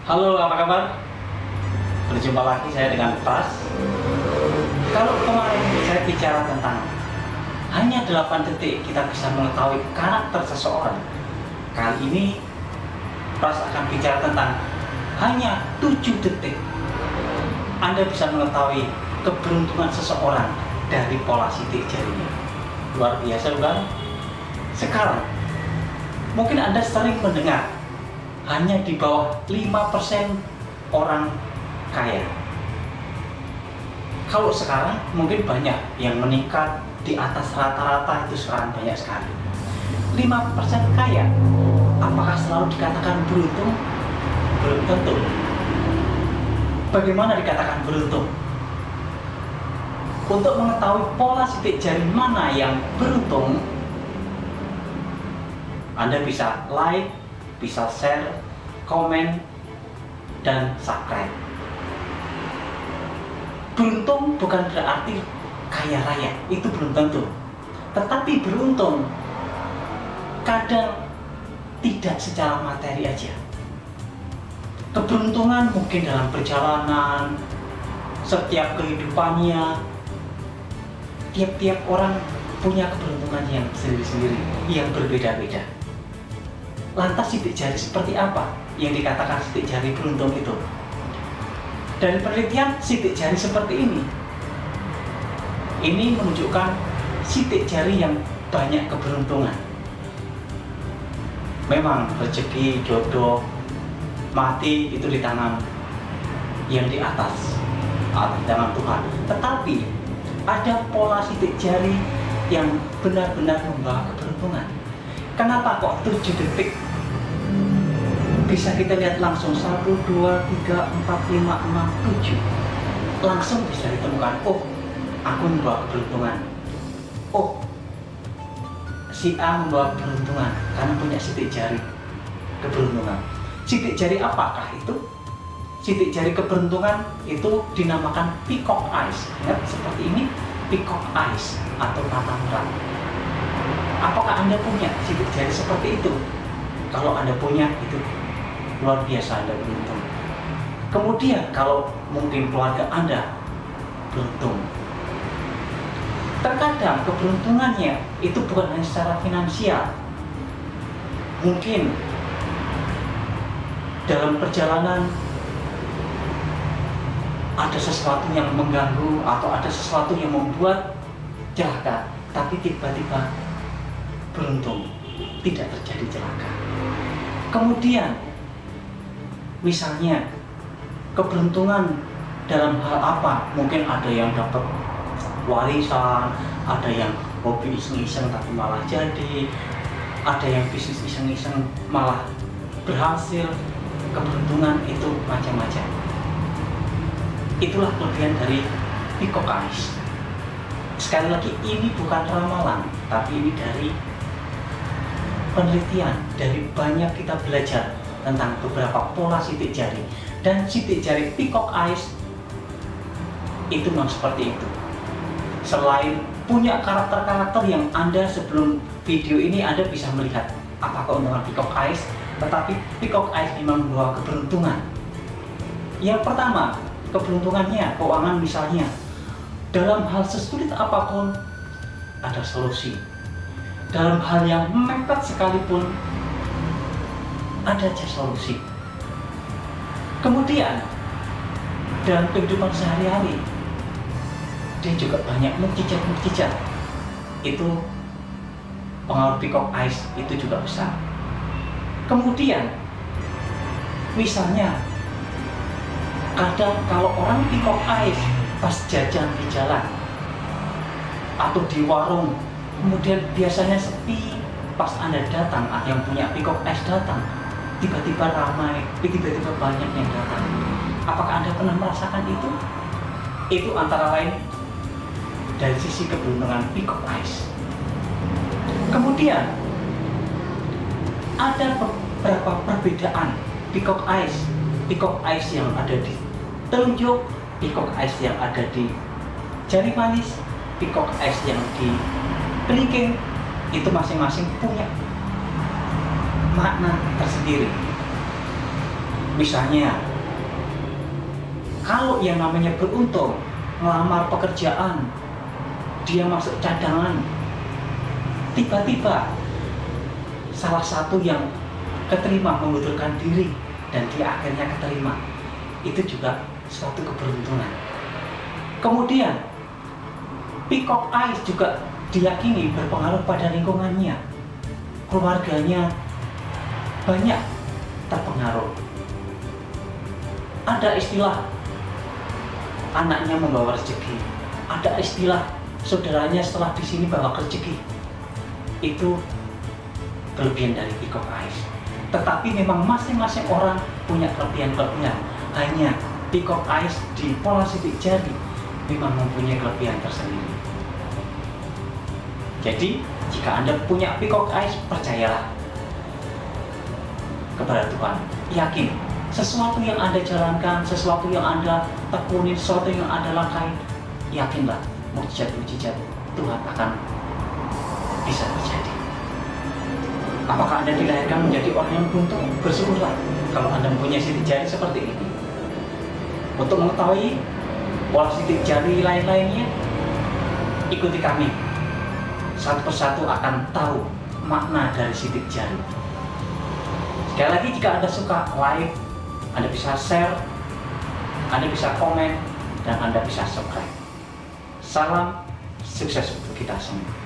Halo, apa kabar? Berjumpa lagi saya dengan Pras. Kalau kemarin saya bicara tentang hanya 8 detik kita bisa mengetahui karakter seseorang, kali ini Pras akan bicara tentang hanya 7 detik Anda bisa mengetahui keberuntungan seseorang dari pola sidik jarinya. Luar biasa bukan? Sekarang mungkin Anda sering mendengar hanya di bawah 5% orang kaya. Kalau sekarang mungkin banyak yang meningkat di atas rata-rata, itu sekarang banyak sekali. 5% kaya, apakah selalu dikatakan beruntung? Belum tentu. Bagaimana dikatakan beruntung? Untuk mengetahui pola sidik jari mana yang beruntung, Anda bisa like, bisa share, komen, dan subscribe. Beruntung bukan berarti kaya raya, itu belum tentu. Tetapi beruntung kadang tidak secara materi aja. Keberuntungan mungkin dalam perjalanan, setiap kehidupannya. Tiap-tiap orang punya keberuntungan yang sendiri-sendiri, yang berbeda-beda. Lantas sidik jari seperti apa yang dikatakan sidik jari beruntung itu? Dari penelitian, sidik jari seperti ini menunjukkan sidik jari yang banyak keberuntungan. Memang rezeki, jodoh, mati itu di tangan yang di atas, atau di tangan Tuhan. Tetapi ada pola sidik jari yang benar-benar membawa keberuntungan. Kenapa kok 7 detik bisa kita lihat langsung 1, 2, 3, 4, 5, 6, 7 langsung bisa ditemukan, oh aku membawa keberuntungan, oh si A membawa keberuntungan karena punya sidik jari keberuntungan. Sidik jari apakah itu? Sidik jari keberuntungan itu dinamakan peacock eyes. Ingat seperti ini, peacock eyes atau mata merah. Apakah Anda punya sidik jari seperti itu? Kalau Anda punya, itu luar biasa, Anda beruntung. Kemudian kalau mungkin keluarga Anda beruntung. Terkadang keberuntungannya itu bukan hanya secara finansial. Mungkin dalam perjalanan ada sesuatu yang mengganggu atau ada sesuatu yang membuat celaka, tapi tiba-tiba beruntung tidak terjadi celaka. Kemudian misalnya keberuntungan dalam hal apa? Mungkin ada yang dapat warisan, ada yang hobi iseng-iseng tapi malah jadi, ada yang bisnis iseng-iseng malah berhasil. Keberuntungan itu macam-macam. Itulah kelebihan dari peacock eyes. Sekali lagi, ini bukan ramalan, tapi ini dari penelitian, dari banyak kita belajar tentang beberapa pola sidik jari. Dan sidik jari peacock eyes itu memang seperti itu. Selain punya karakter-karakter yang Anda sebelum video ini Anda bisa melihat apa keuntungan peacock eyes, tetapi peacock eyes memang membawa keberuntungan. Yang pertama, keberuntungannya, keuangan misalnya. Dalam hal sesulit apapun, ada solusi. Dalam hal yang mepet sekalipun, ada solusi. Kemudian, dalam kehidupan sehari-hari, dia juga banyak mukjizat-mukjizat. Itu pengaruh peacock eyes itu juga besar. Kemudian, misalnya, kadang kalau orang peacock eyes pas jajan di jalan atau di warung, kemudian biasanya sepi, pas Anda datang, yang punya peacock eyes datang, tiba-tiba ramai, tiba-tiba banyak yang datang. Apakah Anda pernah merasakan itu? Itu antara lain dari sisi keberuntungan peacock eyes. Kemudian ada beberapa perbedaan peacock eyes yang ada di telunjuk, peacock eyes yang ada di jari manis, peacock eyes yang di kelingking. Itu masing-masing punya makna tersendiri. Misalnya, kalau yang namanya beruntung, ngelamar pekerjaan, dia masuk cadangan, tiba-tiba salah satu yang keterima mengundurkan diri dan dia akhirnya keterima, itu juga suatu keberuntungan. Kemudian peacock eyes juga diyakini berpengaruh pada lingkungannya, keluarganya banyak terpengaruh. Ada istilah anaknya membawa rezeki, ada istilah saudaranya setelah di sini bawa rezeki. Itu kelebihan dari peacock eyes. Tetapi memang masing-masing orang punya kelebihan-kelebihan. Hanya peacock eyes di pola sidik jari memang mempunyai kelebihan tersendiri. Jadi jika Anda punya peacock eyes, percayalah kepada Tuhan, yakin sesuatu yang Anda jalankan, sesuatu yang Anda tekuni, sesuatu yang Anda langkahi, yakinlah mukjizat-mukjizat Tuhan akan bisa terjadi. Apakah Anda dilahirkan menjadi orang yang beruntung? Bersyukurlah kalau Anda mempunyai sidik jari seperti ini. Untuk mengetahui pola sidik jari lain-lainnya, ikuti kami. Satu persatu akan tahu makna dari sidik jari. Sekali lagi, jika Anda suka, like, Anda bisa share, Anda bisa komen, dan Anda bisa subscribe. Salam sukses untuk kita semua.